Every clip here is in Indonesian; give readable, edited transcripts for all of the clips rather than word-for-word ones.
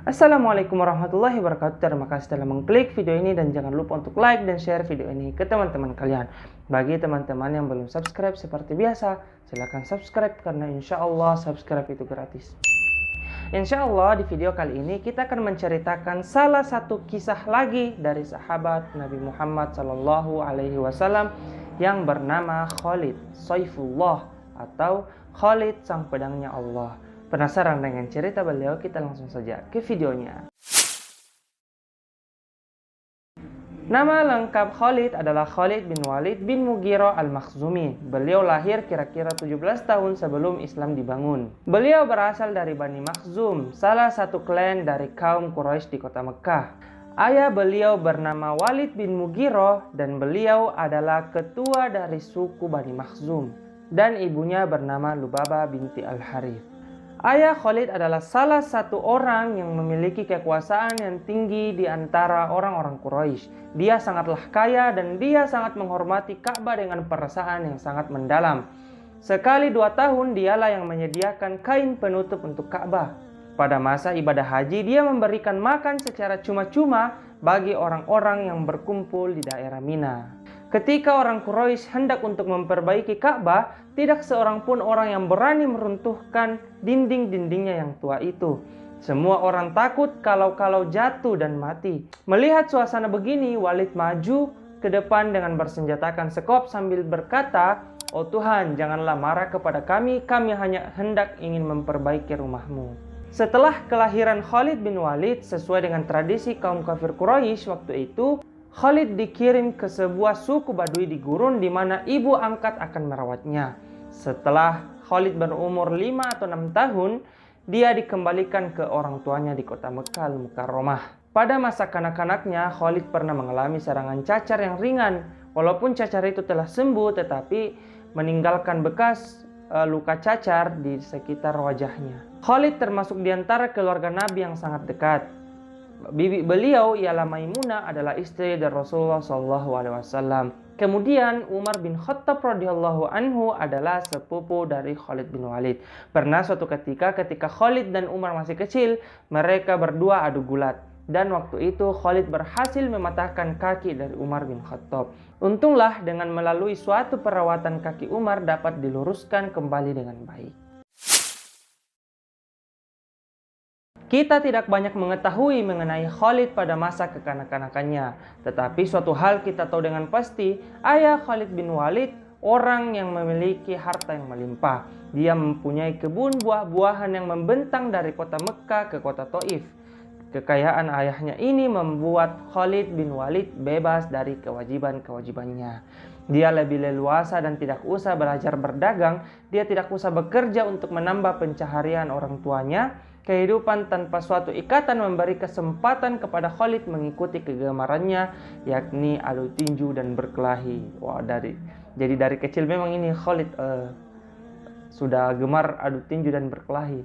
Assalamualaikum warahmatullahi wabarakatuh. Terima kasih telah mengklik video ini dan jangan lupa untuk like dan share video ini ke teman-teman kalian. Bagi teman-teman yang belum subscribe seperti biasa, silahkan subscribe karena insya Allah subscribe itu gratis. Insya Allah di video kali ini kita akan menceritakan salah satu kisah lagi dari sahabat Nabi Muhammad SAW yang bernama Khalid Saifullah atau Khalid sang pedangnya Allah. Penasaran dengan cerita beliau? Kita langsung saja ke videonya. Nama lengkap Khalid adalah Khalid bin Walid bin Mughirah al-Makhzumi. Beliau lahir kira-kira 17 tahun sebelum Islam dibangun. Beliau berasal dari Bani Makhzum, salah satu klan dari kaum Quraisy di kota Mekah. Ayah beliau bernama Walid bin Mughirah dan beliau adalah ketua dari suku Bani Makhzum. Dan ibunya bernama Lubabah binti Al-Harith. Ayah Khalid adalah salah satu orang yang memiliki kekuasaan yang tinggi di antara orang-orang Quraisy. Dia sangatlah kaya dan dia sangat menghormati Ka'bah dengan perasaan yang sangat mendalam. Sekali 2 tahun dialah yang menyediakan kain penutup untuk Ka'bah. Pada masa ibadah haji dia memberikan makan secara cuma-cuma bagi orang-orang yang berkumpul di daerah Mina. Ketika orang Quraisy hendak untuk memperbaiki Ka'bah, tidak seorang pun orang yang berani meruntuhkan dinding-dindingnya yang tua itu. Semua orang takut kalau jatuh dan mati. Melihat suasana begini, Walid maju ke depan dengan bersenjatakan sekop sambil berkata, "Oh Tuhan, janganlah marah kepada kami hanya hendak ingin memperbaiki rumahmu." Setelah kelahiran Khalid bin Walid, sesuai dengan tradisi kaum kafir Quraisy waktu itu, Khalid dikirim ke sebuah suku Badui di gurun di mana ibu angkat akan merawatnya. Setelah Khalid berumur 5 atau 6 tahun, dia dikembalikan ke orang tuanya di kota Mekah Al-Mukarramah. Pada masa kanak-kanaknya, Khalid pernah mengalami serangan cacar yang ringan. Walaupun cacar itu telah sembuh, tetapi meninggalkan bekas luka cacar di sekitar wajahnya. Khalid termasuk di antara keluarga Nabi yang sangat dekat. Bibi beliau ialah Maimunah adalah istri dari Rasulullah SAW. Kemudian Umar bin Khattab radhiyallahu anhu adalah sepupu dari Khalid bin Walid. Pernah suatu ketika Khalid dan Umar masih kecil, mereka berdua adu gulat. Dan waktu itu Khalid berhasil mematahkan kaki dari Umar bin Khattab. Untunglah dengan melalui suatu perawatan kaki Umar dapat diluruskan kembali dengan baik. Kita tidak banyak mengetahui mengenai Khalid pada masa kekanak-kanakannya. Tetapi suatu hal kita tahu dengan pasti, ayah Khalid bin Walid orang yang memiliki harta yang melimpah. Dia mempunyai kebun buah-buahan yang membentang dari kota Mekah ke kota Taif. Kekayaan ayahnya ini membuat Khalid bin Walid bebas dari kewajiban-kewajibannya. Dia lebih leluasa dan tidak usah belajar berdagang. Dia tidak usah bekerja untuk menambah pencaharian orang tuanya. Kehidupan tanpa suatu ikatan memberi kesempatan kepada Khalid mengikuti kegemarannya, yakni adu tinju dan berkelahi. Jadi dari kecil memang ini Khalid sudah gemar adu tinju dan berkelahi.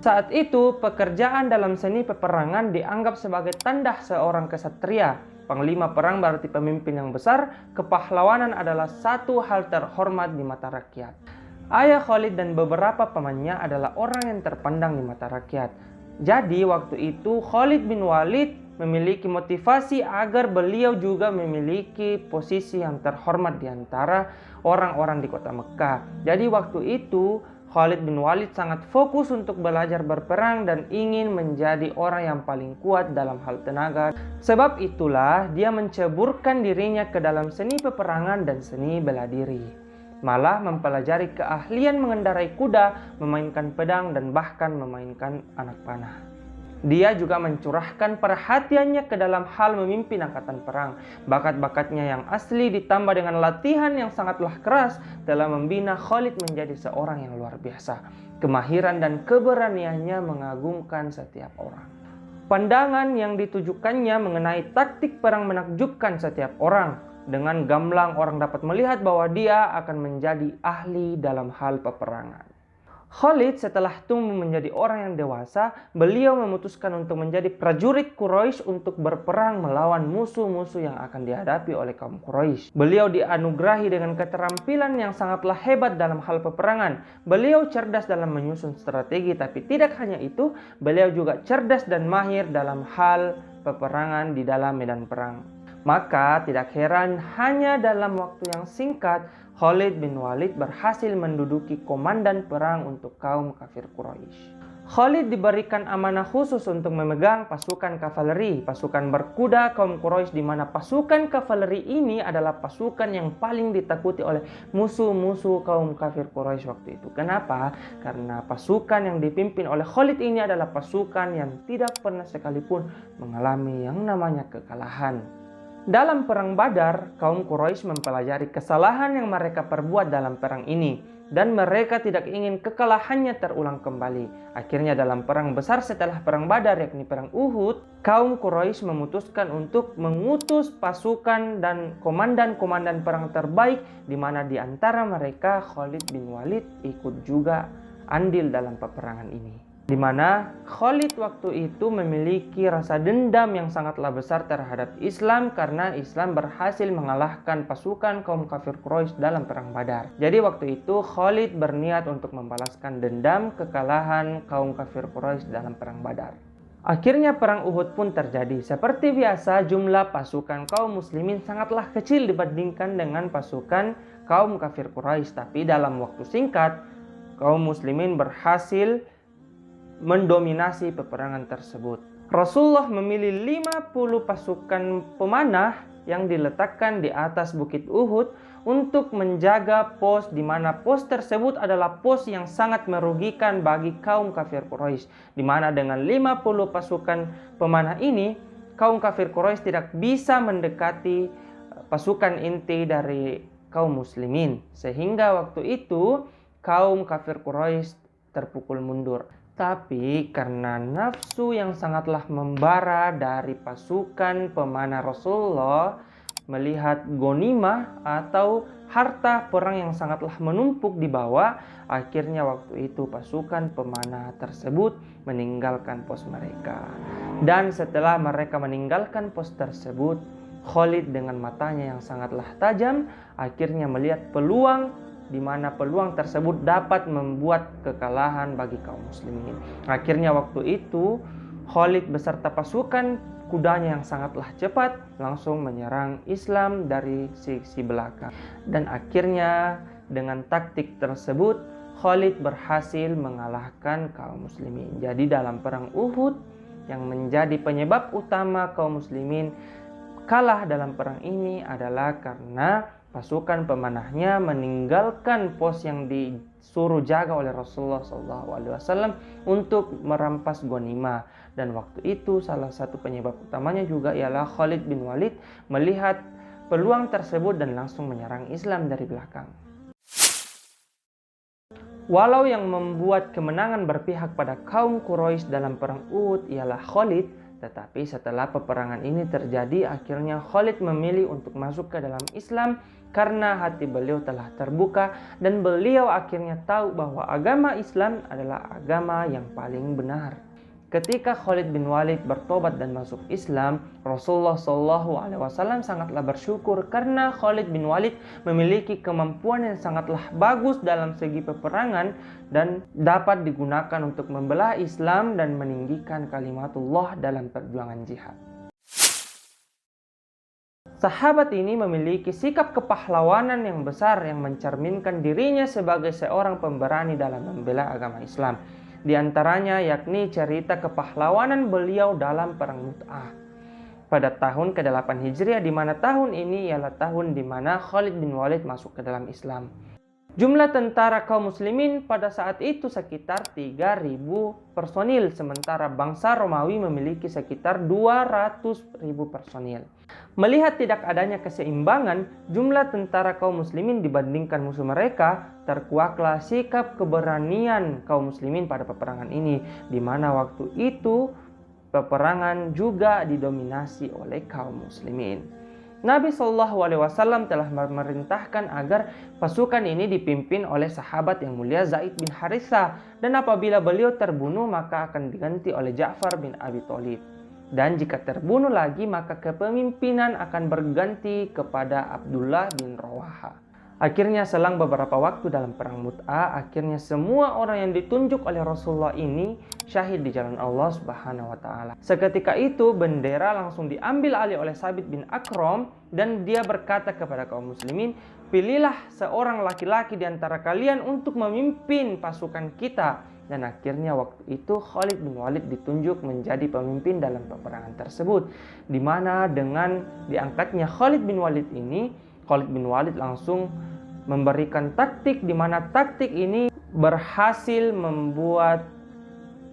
Saat itu pekerjaan dalam seni peperangan dianggap sebagai tanda seorang kesatria. Panglima perang berarti pemimpin yang besar. Kepahlawanan adalah satu hal terhormat di mata rakyat. Ayah Khalid dan beberapa pamannya adalah orang yang terpandang di mata rakyat. Jadi waktu itu Khalid bin Walid memiliki motivasi agar beliau juga memiliki posisi yang terhormat di antara orang-orang di kota Mekah. Jadi waktu itu Khalid bin Walid sangat fokus untuk belajar berperang dan ingin menjadi orang yang paling kuat dalam hal tenaga. Sebab itulah dia menceburkan dirinya ke dalam seni peperangan dan seni bela diri. Malah mempelajari keahlian mengendarai kuda, memainkan pedang, dan bahkan memainkan anak panah. Dia juga mencurahkan perhatiannya ke dalam hal memimpin angkatan perang. Bakat-bakatnya yang asli ditambah dengan latihan yang sangatlah keras telah membina Khalid menjadi seorang yang luar biasa. Kemahiran dan keberaniannya mengagumkan setiap orang. Pandangan yang ditujukannya mengenai taktik perang menakjubkan setiap orang. Dengan gamblang orang dapat melihat bahwa dia akan menjadi ahli dalam hal peperangan. Khalid setelah tumbuh menjadi orang yang dewasa, beliau memutuskan untuk menjadi prajurit Quraisy untuk berperang melawan musuh-musuh yang akan dihadapi oleh kaum Quraisy. Beliau dianugerahi dengan keterampilan yang sangatlah hebat dalam hal peperangan. Beliau cerdas dalam menyusun strategi, tapi tidak hanya itu, beliau juga cerdas dan mahir dalam hal peperangan di dalam medan perang. Maka tidak heran hanya dalam waktu yang singkat, Khalid bin Walid berhasil menduduki komandan perang untuk kaum kafir Quraisy. Khalid diberikan amanah khusus untuk memegang pasukan kavaleri, pasukan berkuda kaum Quraisy, di mana pasukan kavaleri ini adalah pasukan yang paling ditakuti oleh musuh-musuh kaum kafir Quraisy waktu itu. Kenapa? Karena pasukan yang dipimpin oleh Khalid ini adalah pasukan yang tidak pernah sekalipun mengalami yang namanya kekalahan. Dalam perang Badar, kaum Quraisy mempelajari kesalahan yang mereka perbuat dalam perang ini, dan mereka tidak ingin kekalahannya terulang kembali. Akhirnya dalam perang besar setelah perang Badar, yakni perang Uhud, kaum Quraisy memutuskan untuk mengutus pasukan dan komandan-komandan perang terbaik, di mana di antara mereka Khalid bin Walid ikut juga andil dalam peperangan ini. Di mana Khalid waktu itu memiliki rasa dendam yang sangatlah besar terhadap Islam karena Islam berhasil mengalahkan pasukan kaum kafir Quraisy dalam perang Badar. Jadi waktu itu Khalid berniat untuk membalaskan dendam kekalahan kaum kafir Quraisy dalam perang Badar. Akhirnya perang Uhud pun terjadi. Seperti biasa, jumlah pasukan kaum muslimin sangatlah kecil dibandingkan dengan pasukan kaum kafir Quraisy, tapi dalam waktu singkat kaum muslimin berhasil mendominasi peperangan tersebut. Rasulullah memilih 50 pasukan pemanah yang diletakkan di atas bukit Uhud untuk menjaga pos, di mana pos tersebut adalah pos yang sangat merugikan bagi kaum kafir Quraisy, di mana dengan 50 pasukan pemanah ini kaum kafir Quraisy tidak bisa mendekati pasukan inti dari kaum muslimin, sehingga waktu itu kaum kafir Quraisy terpukul mundur. Tapi karena nafsu yang sangatlah membara dari pasukan pemanah Rasulullah, melihat ghanimah atau harta perang yang sangatlah menumpuk di bawah, akhirnya waktu itu pasukan pemanah tersebut meninggalkan pos mereka. Dan setelah mereka meninggalkan pos tersebut, Khalid dengan matanya yang sangatlah tajam akhirnya melihat peluang, di mana peluang tersebut dapat membuat kekalahan bagi kaum muslimin. Akhirnya waktu itu Khalid beserta pasukan kudanya yang sangatlah cepat langsung menyerang Islam dari sisi belakang. Dan akhirnya dengan taktik tersebut Khalid berhasil mengalahkan kaum muslimin. Jadi dalam perang Uhud yang menjadi penyebab utama kaum muslimin kalah dalam perang ini adalah karena pasukan pemanahnya meninggalkan pos yang disuruh jaga oleh Rasulullah SAW untuk merampas ghanimah. Dan waktu itu salah satu penyebab utamanya juga ialah Khalid bin Walid melihat peluang tersebut dan langsung menyerang Islam dari belakang. Walau yang membuat kemenangan berpihak pada kaum Quraisy dalam perang Uhud ialah Khalid, tetapi setelah peperangan ini terjadi, akhirnya Khalid memilih untuk masuk ke dalam Islam karena hati beliau telah terbuka dan beliau akhirnya tahu bahwa agama Islam adalah agama yang paling benar. Ketika Khalid bin Walid bertobat dan masuk Islam, Rasulullah SAW sangatlah bersyukur karena Khalid bin Walid memiliki kemampuan yang sangatlah bagus dalam segi peperangan dan dapat digunakan untuk membelah Islam dan meninggikan kalimatullah dalam perjuangan jihad. Sahabat ini memiliki sikap kepahlawanan yang besar yang mencerminkan dirinya sebagai seorang pemberani dalam membela agama Islam. Di antaranya yakni cerita kepahlawanan beliau dalam perang Mu'tah pada tahun ke-8 Hijriah, di mana tahun ini ialah tahun di mana Khalid bin Walid masuk ke dalam Islam. Jumlah tentara kaum muslimin pada saat itu sekitar 3.000 personil, sementara bangsa Romawi memiliki sekitar 200.000 personil. Melihat tidak adanya keseimbangan jumlah tentara kaum muslimin dibandingkan musuh mereka, terkuaklah sikap keberanian kaum muslimin pada peperangan ini, di mana waktu itu peperangan juga didominasi oleh kaum muslimin. Nabi Shallallahu Alaihi Wasallam telah memerintahkan agar pasukan ini dipimpin oleh sahabat yang mulia Zaid bin Harithah, dan apabila beliau terbunuh maka akan diganti oleh Ja'far bin Abi Thalib. Dan jika terbunuh lagi maka kepemimpinan akan berganti kepada Abdullah bin Rawaha. Akhirnya selang beberapa waktu dalam perang Mut'ah, akhirnya semua orang yang ditunjuk oleh Rasulullah ini syahid di jalan Allah Subhanahu wa taala. Seketika itu bendera langsung diambil alih oleh Sabit bin Akram dan dia berkata kepada kaum muslimin, "Pilihlah seorang laki-laki di antara kalian untuk memimpin pasukan kita." Dan akhirnya waktu itu Khalid bin Walid ditunjuk menjadi pemimpin dalam peperangan tersebut, di mana dengan diangkatnya Khalid bin Walid ini, Khalid bin Walid langsung memberikan taktik, di mana taktik ini berhasil membuat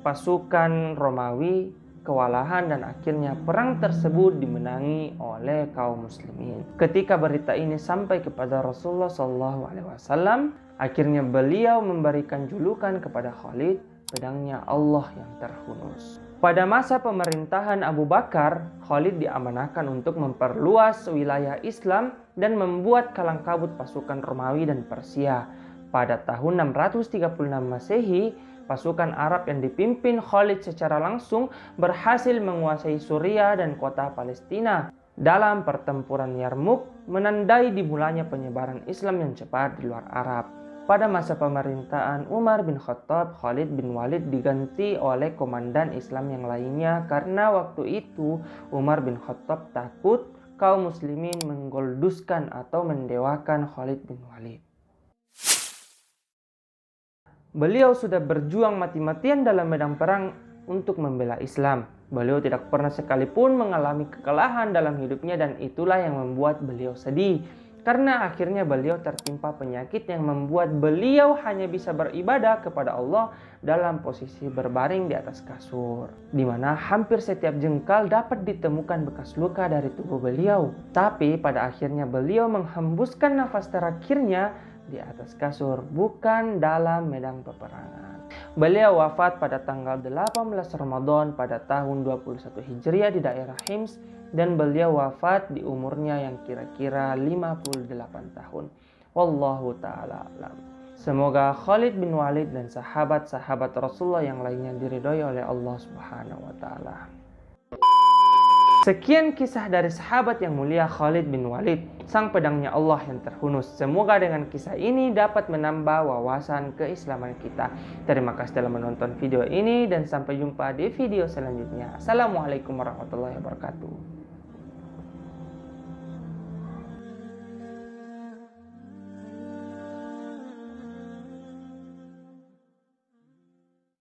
pasukan Romawi kewalahan dan akhirnya perang tersebut dimenangi oleh kaum muslimin. Ketika berita ini sampai kepada Rasulullah SAW, akhirnya beliau memberikan julukan kepada Khalid, pedangnya Allah yang terhunus. Pada masa pemerintahan Abu Bakar, Khalid diamanahkan untuk memperluas wilayah Islam dan membuat kalang kabut pasukan Romawi dan Persia. Pada tahun 636 Masehi, pasukan Arab yang dipimpin Khalid secara langsung berhasil menguasai Suriah dan kota Palestina. Dalam pertempuran Yarmuk, menandai dimulainya penyebaran Islam yang cepat di luar Arab. Pada masa pemerintahan Umar bin Khattab, Khalid bin Walid diganti oleh komandan Islam yang lainnya karena waktu itu Umar bin Khattab takut kaum muslimin menggolduskan atau mendewakan Khalid bin Walid. Beliau sudah berjuang mati-matian dalam medan perang untuk membela Islam. Beliau tidak pernah sekalipun mengalami kekalahan dalam hidupnya dan itulah yang membuat beliau sedih. Karena akhirnya beliau tertimpa penyakit yang membuat beliau hanya bisa beribadah kepada Allah dalam posisi berbaring di atas kasur, di mana hampir setiap jengkal dapat ditemukan bekas luka dari tubuh beliau. Tapi pada akhirnya beliau menghembuskan nafas terakhirnya di atas kasur, bukan dalam medan peperangan. Beliau wafat pada tanggal 18 Ramadan pada tahun 21 Hijriah di daerah Hims, dan beliau wafat di umurnya yang kira-kira 58 tahun. Wallahu ta'ala alam. Semoga Khalid bin Walid dan sahabat-sahabat Rasulullah yang lainnya diridhoi oleh Allah Subhanahu wa ta'ala. Sekian kisah dari sahabat yang mulia Khalid bin Walid, sang pedangnya Allah yang terhunus. Semoga dengan kisah ini dapat menambah wawasan keislaman kita. Terima kasih telah menonton video ini dan sampai jumpa di video selanjutnya. Assalamualaikum warahmatullahi wabarakatuh.